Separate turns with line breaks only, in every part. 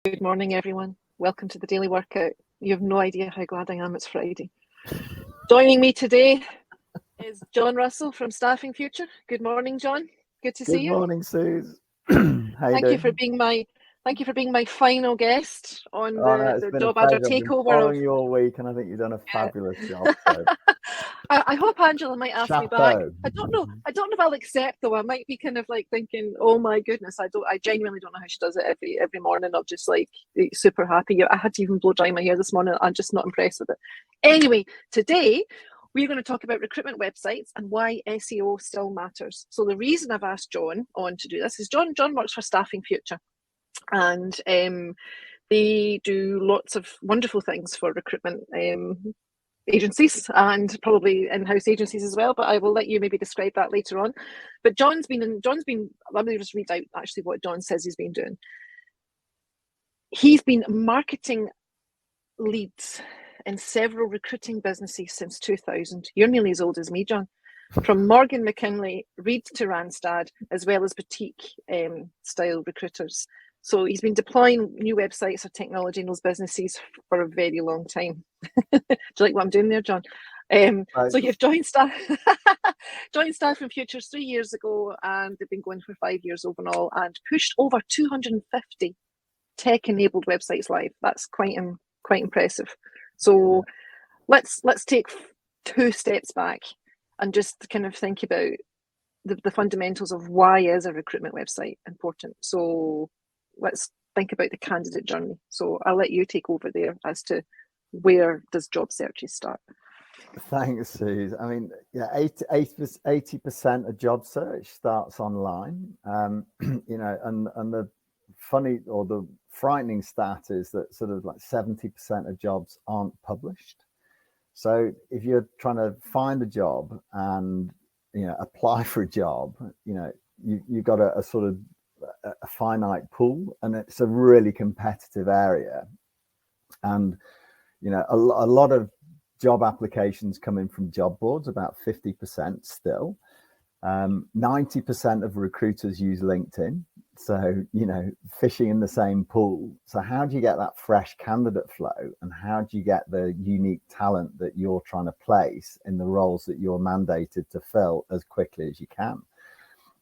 Good morning, everyone. Welcome to the daily workout. You have no idea how glad I am it's Friday. Joining me today is John Russell from Staffing Future. Good morning, John. Good to see
Good
you.
morning, Suze. How you
Thank you
doing?
for being my final guest on
Oh no, it's
the
been a
JobAdder
pleasure. I've been
takeover of.
following you all week, and I think you've done a fabulous job. So,
I hope Angela might ask me back.
chapeau.
I don't know. I don't know if I'll accept though. I might be kind of like thinking, oh my goodness, I genuinely don't know how she does it every morning. I'm just like super happy. I had to even blow dry my hair this morning. I'm just not impressed with it. Anyway, today we're going to talk about recruitment websites and why SEO still matters. So the reason I've asked John on to do this is John works for Staffing Future, and they do lots of wonderful things for recruitment agencies and probably in-house agencies as well, but I will let you maybe describe that later on. But John's been let me just read out actually what John says he's been doing. He's been marketing leads in several recruiting businesses since 2000. You're nearly as old as me, John. From Morgan McKinley, Reed to Randstad, as well as boutique style recruiters. So he's been deploying new websites or technology in those businesses for a very long time. Do you like what I'm doing there, John? So you've joined Staffing Futures 3 years ago, and they've been going for 5 years overall, and pushed over 250 tech-enabled websites live. That's quite impressive. So let's take 2 steps back and just kind of think about the fundamentals of why is a recruitment website important. So let's think about the candidate journey. So I'll let you take over there as to where does job searches start.
Thanks, Suze. I mean, yeah, 80% of job search starts online. You know, and the funny or the frightening stat is that sort of like 70% of jobs aren't published. So if you're trying to find a job and apply for a job, you've got a sort of a finite pool, and it's a really competitive area. And a lot of job applications come in from job boards, about 50% still. 90% of recruiters use LinkedIn. So, fishing in the same pool. So how do you get that fresh candidate flow, and how do you get the unique talent that you're trying to place in the roles that you're mandated to fill as quickly as you can?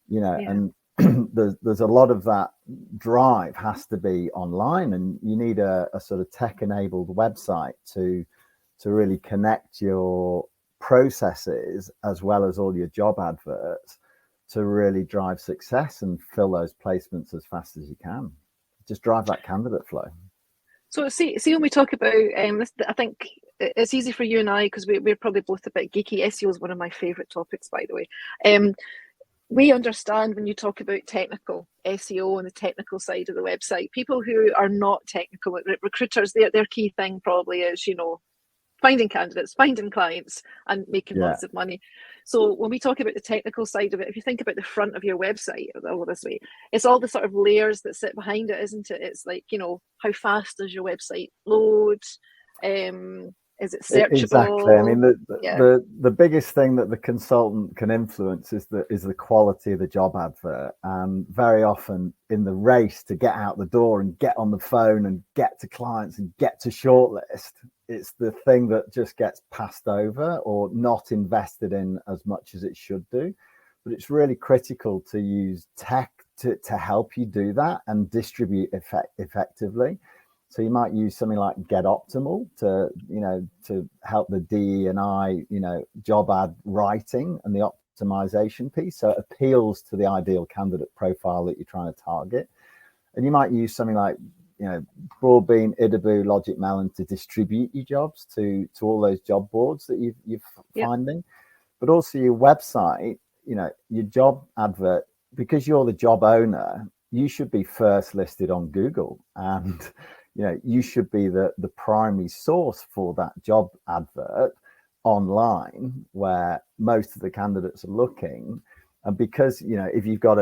And there's a lot of that drive has to be online, and you need a sort of tech-enabled website to really connect your processes as well as all your job adverts to really drive success and fill those placements as fast as you can. Just drive that candidate flow.
So see when we talk about this, I think it's easy for you and I, because we're probably both a bit geeky. SEO is one of my favorite topics, by the way. We understand when you talk about technical SEO and the technical side of the website, people who are not technical recruiters, their key thing probably is, finding candidates, finding clients, and making lots of money. So when we talk about the technical side of it, if you think about the front of your website all this way, it's all the sort of layers that sit behind it, isn't it? It's like, how fast does your website load? Is it searchable?
Exactly. I mean, the biggest thing that the consultant can influence is the quality of the job advert. And very often in the race to get out the door and get on the phone and get to clients and get to shortlist, it's the thing that just gets passed over or not invested in as much as it should do. But it's really critical to use tech to help you do that and distribute effectively. So you might use something like Get Optimal to help the DE&I, job ad writing and the optimization piece. So it appeals to the ideal candidate profile that you're trying to target. And you might use something like, Broadbean, Idaboo, Logic Melon to distribute your jobs to all those job boards that you're finding. But also your website, your job advert, because you're the job owner, you should be first listed on Google, and you should be the primary source for that job advert online where most of the candidates are looking. And because, if you've got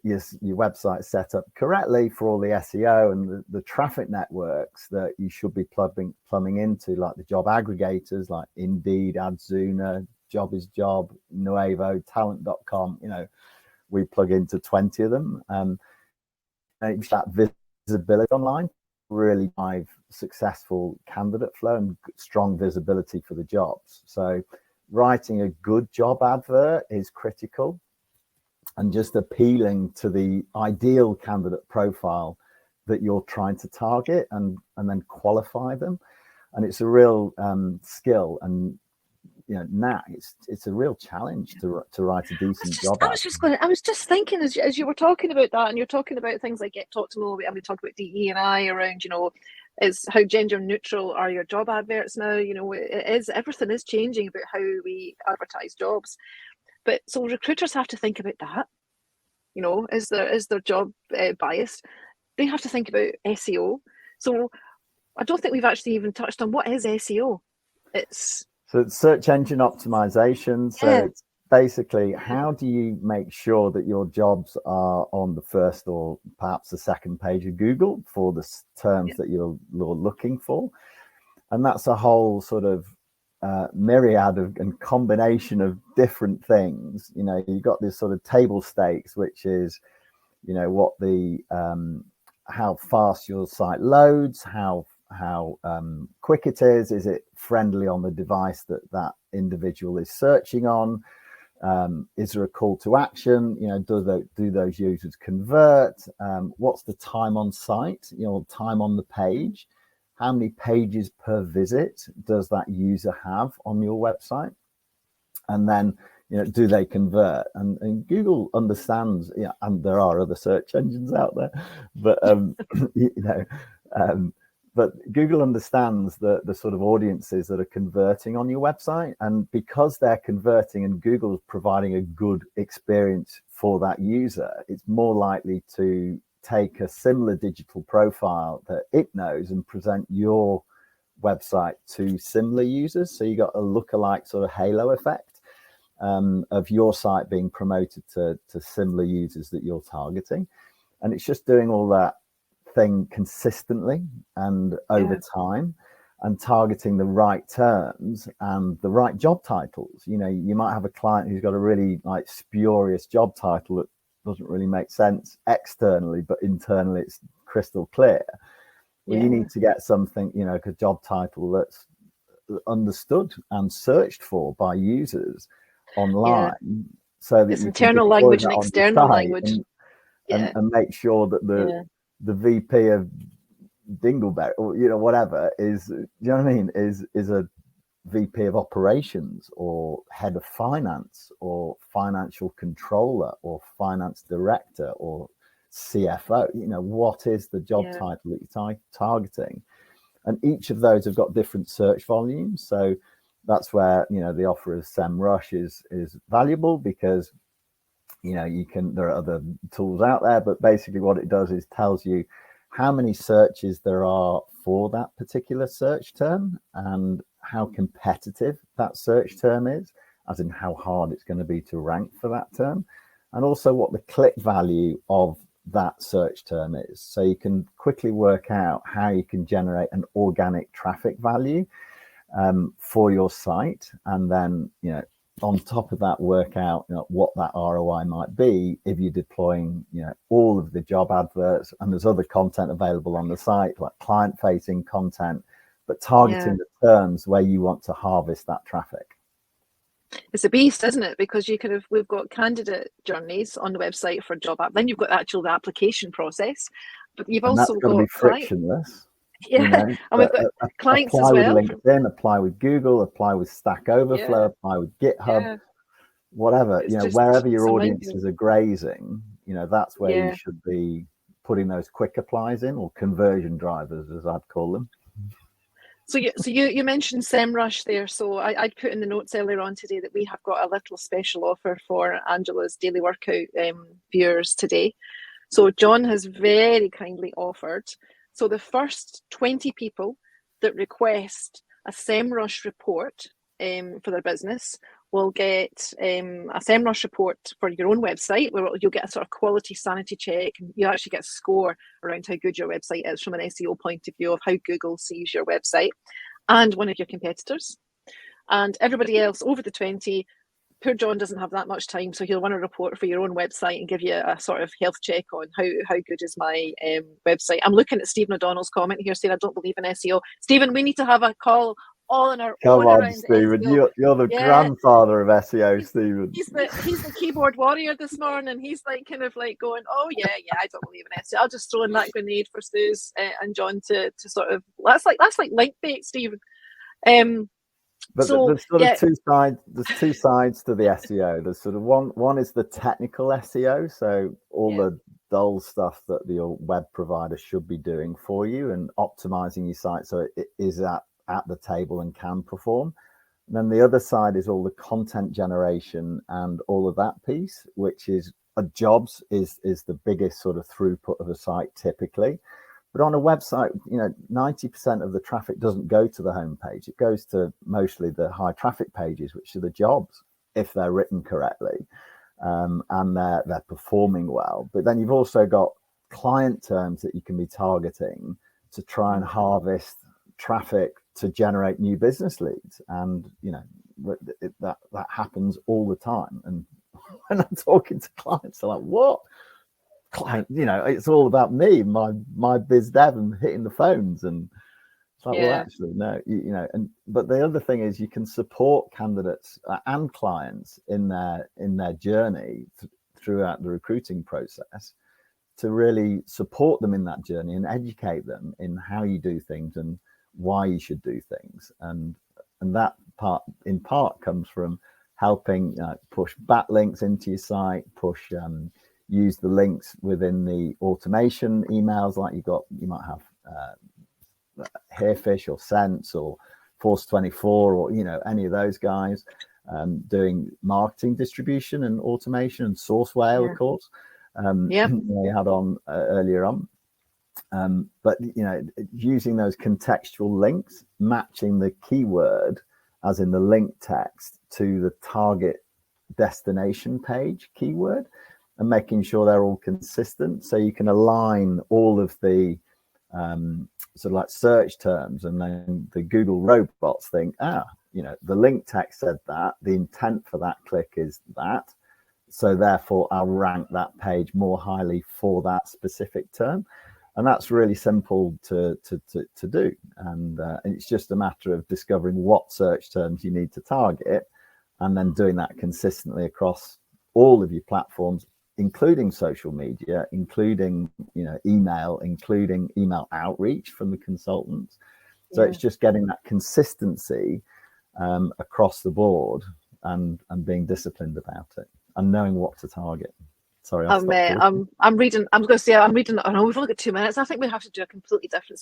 your website set up correctly for all the SEO and the traffic networks that you should be plumbing into, like the job aggregators like Indeed, Adzuna, Job is Job, Nuevo, Talent.com, we plug into 20 of them. And that visibility online really drive successful candidate flow and strong visibility for the jobs. So writing a good job advert is critical, and just appealing to the ideal candidate profile that you're trying to target and then qualify them. And it's a real skill, and now it's a real challenge to write a decent job ad.
I was just thinking as you were talking about that, and you're talking about things like Get Talk to Know, and we talk about DE&I around, is how gender neutral are your job adverts now? Everything is changing about how we advertise jobs. But so recruiters have to think about that. Is their job biased? They have to think about SEO. So I don't think we've actually even touched on what is SEO. It's
search engine optimization. So it's basically, how do you make sure that your jobs are on the first or perhaps the second page of Google for the terms that you're looking for? And that's a whole sort of myriad and combination of different things. You've got this sort of table stakes, which is what the how fast your site loads, how quick it is it friendly on the device that individual is searching on, is there a call to action, do those users convert, what's the time on site, time on the page, how many pages per visit does that user have on your website, and then do they convert? And Google understands, and there are other search engines out there, but but Google understands the sort of audiences that are converting on your website, and because they're converting and Google's providing a good experience for that user, it's more likely to take a similar digital profile that it knows and present your website to similar users. So you got a lookalike sort of halo effect of your site being promoted to similar users that you're targeting. And it's just doing all that thing consistently and over time, and targeting the right terms and the right job titles. You might have a client who's got a really spurious job title that doesn't really make sense externally, but internally it's crystal clear. You need to get something, a job title that's understood and searched for by users online, so that
it's internal language and external language,
and make sure that the VP of Dingleberry, or whatever, is, is a VP of operations or head of finance or financial controller or finance director or CFO. What is the job title that you're targeting? And each of those have got different search volumes. So that's where, the offer of SEMrush is valuable, because, there are other tools out there, but basically what it does is tells you how many searches there are for that particular search term and how competitive that search term is, as in how hard it's going to be to rank for that term, and also what the click value of that search term is. So you can quickly work out how you can generate an organic traffic value for your site, and then on top of that work out what that ROI might be if you're deploying all of the job adverts. And there's other content available on the site, like client facing content, but targeting the terms where you want to harvest that traffic.
It's a beast, isn't it? Because we've got candidate journeys on the website for job app, then you've got the application process, but you've also got
to be frictionless.
And we've got clients as well.
Apply with LinkedIn, apply with Google, apply with Stack Overflow, apply with GitHub, whatever. Wherever your audiences are grazing, that's where you should be putting those quick applies in, or conversion drivers, as I'd call them.
So you mentioned SEMrush there. So I'd put in the notes earlier on today that we have got a little special offer for Angela's daily workout viewers today. So John has very kindly offered. So the first 20 people that request a SEMrush report for their business will get a SEMrush report for your own website, where you'll get a sort of quality sanity check, and you actually get a score around how good your website is from an SEO point of view of how Google sees your website and one of your competitors. And everybody else over the 20 poor John doesn't have that much time, so he'll run a report for your own website and give you a sort of health check on how good is my website. I'm looking at Stephen O'Donnell's comment here saying I don't believe in SEO. Stephen, we need to have a call all on our own around
Stephen.
SEO.
You're the grandfather of SEO, Stephen.
He's the keyboard warrior this morning. He's like kind of like going, oh yeah, I don't believe in SEO. I'll just throw in that grenade for Stu's and John to sort of that's like link bait, Stephen.
But
so,
there's sort of two sides. There's two sides to the SEO. There's sort of one is the technical SEO, so all the dull stuff that your web provider should be doing for you and optimizing your site so it is at the table and can perform. And then the other side is all the content generation and all of that piece, which is jobs is the biggest sort of throughput of a site typically. But on a website, 90% of the traffic doesn't go to the homepage. It goes to mostly the high traffic pages, which are the jobs, if they're written correctly, and they're performing well. But then you've also got client terms that you can be targeting to try and harvest traffic to generate new business leads. And, that happens all the time. And when I'm talking to clients, they're like, what? Client, it's all about me, my biz dev and hitting the phones, and it's like, well, actually, no, but the other thing is you can support candidates and clients in their journey throughout the recruiting process to really support them in that journey and educate them in how you do things and why you should do things, and that in part comes from helping push backlinks into your site, use the links within the automation emails, like you might have Hairfish or Sense or Force 24 or any of those guys doing marketing distribution and automation, and Sourcewell, of course, they had on earlier on. But using those contextual links, matching the keyword as in the link text to the target destination page keyword, and making sure they're all consistent, so you can align all of the sort of like search terms, and then the Google robots think, the link text said that, the intent for that click is that, so therefore I'll rank that page more highly for that specific term. And that's really simple to do, and it's just a matter of discovering what search terms you need to target, and then doing that consistently across all of your platforms, including social media, including email, including email outreach from the consultants. So it's just getting that consistency across the board, and being disciplined about it and knowing what to target. Sorry, I'm reading. I'm going to say I'm reading. I know we've only got 2 minutes. I think we have to do a completely different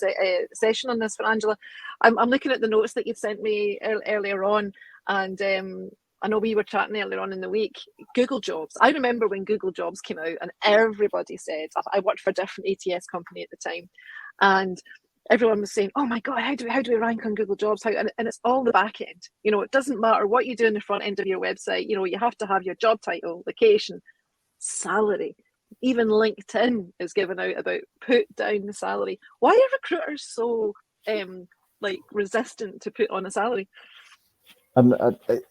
session on this for Angela. I'm looking at the notes that you sent me earlier on, and I know we were chatting earlier on in the week. Google Jobs. I remember when Google Jobs came out, and everybody said, I worked for a different ATS company at the time, and everyone was saying, "Oh my God, how do we rank on Google Jobs?" And it's all the back end. It doesn't matter what you do in the front end of your website. You have to have your job title, location, salary. Even LinkedIn is giving out about put down the salary. Why are recruiters so resistant to put on a salary? And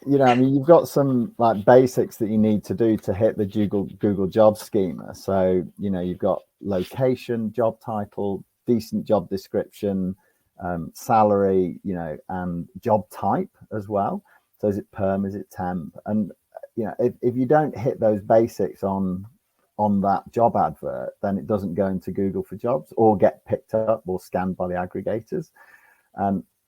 you've got some like basics that you need to do to hit the Google Jobs schema. So you've got location, job title, decent job description, salary, and job type as well. So is it perm? Is it temp? And if you don't hit those basics on that job advert, then it doesn't go into Google for Jobs or get picked up or scanned by the aggregators.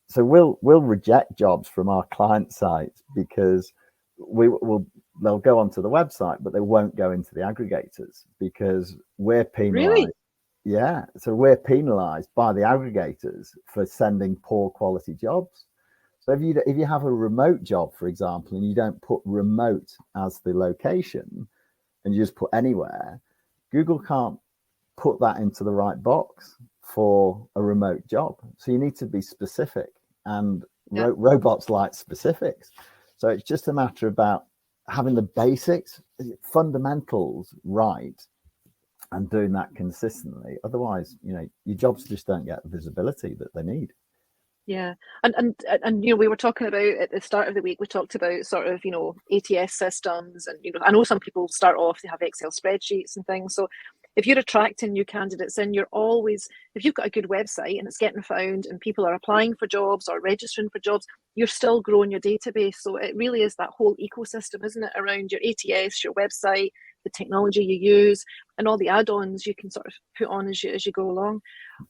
So we'll reject jobs from our client sites because they'll go onto the website, but they won't go into the aggregators because we're penalized.
Really?
Yeah. So we're penalized by the aggregators for sending poor quality jobs. So if you have a remote job, for example, and you don't put remote as the location and you just put anywhere, Google can't put that into the right box for a remote job. So you need to be specific, and robots like specifics. So it's just a matter about having the basics, fundamentals right, and doing that consistently. Otherwise, your jobs just don't get the visibility that they need.
Yeah, and you know, we were talking about at the start of the week, we talked about sort of, you know, ATS systems, and you know, I know some people start off, they have Excel spreadsheets and things. So if you're attracting new candidates in, you're always, if you've got a good website and it's getting found and people are applying for jobs or registering for jobs, you're still growing your database. So it really is that whole ecosystem, isn't it, around your ATS, your website, the technology you use, and all the add-ons you can sort of put on as you go along.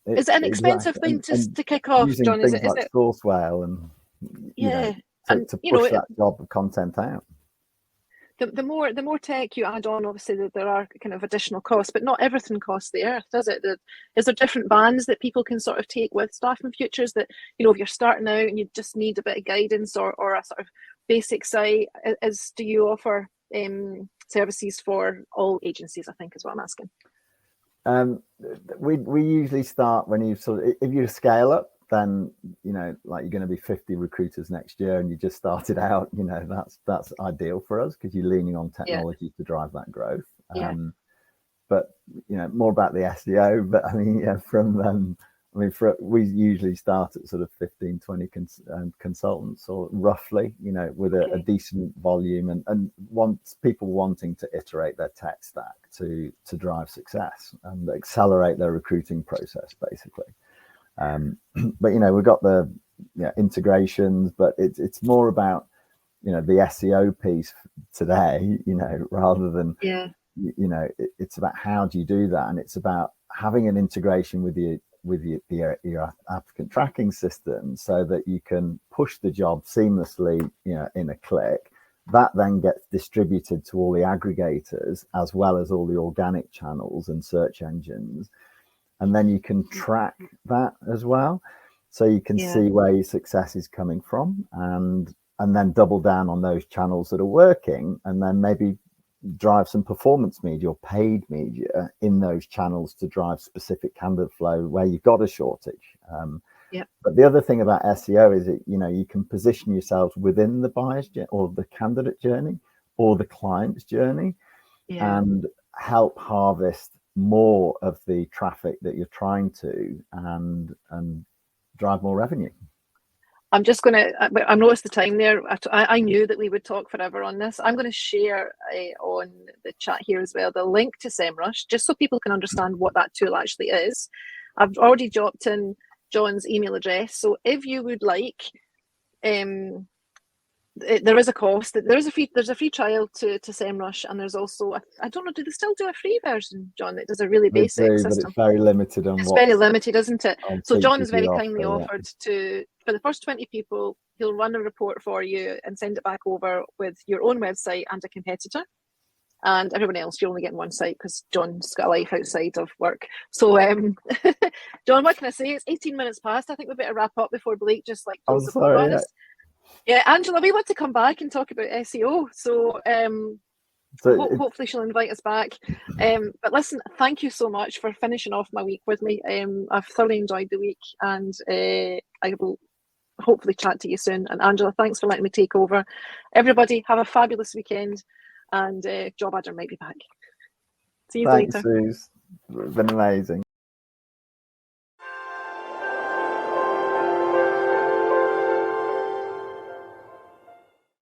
Is it an expensive
Exactly.
thing
And
to kick off,
using
John? Is
things
it? Is
like
it?
Sourcewell and, you know,
Yeah, and
to
you
push
know,
that job content out.
the more tech you add on, obviously there are kind of additional costs, but not everything costs the earth, does it? Is there different bands that people can sort of take with staffing futures that, you know, if you're starting out and you just need a bit of guidance or a sort of basic site, do you offer services for all agencies, I think is what I'm asking.
We usually start when you sort of, if you scale up, then, you know, like you're going to be 50 recruiters next year and you just started out, you know, that's ideal for us because you're leaning on technology to drive that growth. But, you know, more about the SEO, but I mean, yeah, we usually start at sort of 15, 20 consultants, or roughly, you know, with a decent volume and wants people wanting to iterate their tech stack to drive success and accelerate their recruiting process, basically. But, you know, we've got the integrations, but it's more about, you know, the SEO piece today, you know, rather than, you know, it's about how do you do that, and it's about having an integration with your applicant tracking system so that you can push the job seamlessly, you know, in a click. That then gets distributed to all the aggregators as well as all the organic channels and search engines, and then you can track that as well, so you can see where your success is coming from, and then double down on those channels that are working, and then maybe drive some performance media or paid media in those channels to drive specific candidate flow where you've got a shortage. But the other thing about SEO is that, you know, you can position yourselves within the buyer's or the candidate journey or the client's journey and help harvest more of the traffic that you're trying to and drive more revenue.
I'm just going to, I noticed the time there. I knew that we would talk forever on this. I'm going to share on the chat here as well the link to SEMrush, just so people can understand what that tool actually is. I've already dropped in John's email address. So if you would like, there is a cost. There's a free trial to SEMrush, and there's also I don't know, do they still do a free version, John, that does a really basic system?
But it's very limited on
it's very limited, isn't it? So John's very kindly
offer,
offered to, for the first 20 people, he'll run a report for you and send it back over with your own website and a competitor. And everyone else, you're only getting one site because John's got a life outside of work. So, John, what can I say? It's 18 minutes past. I think we better wrap up before Blake just like close the book on us. Yeah, Angela, we want to come back and talk about SEO. So, hopefully she'll invite us back. But listen, thank you so much for finishing off my week with me. I've thoroughly enjoyed the week, and I will hopefully chat to you soon. And Angela, thanks for letting me take over. Everybody, have a fabulous weekend, and JobAdder might be back. See you later.
Thanks, Suze. It's been amazing.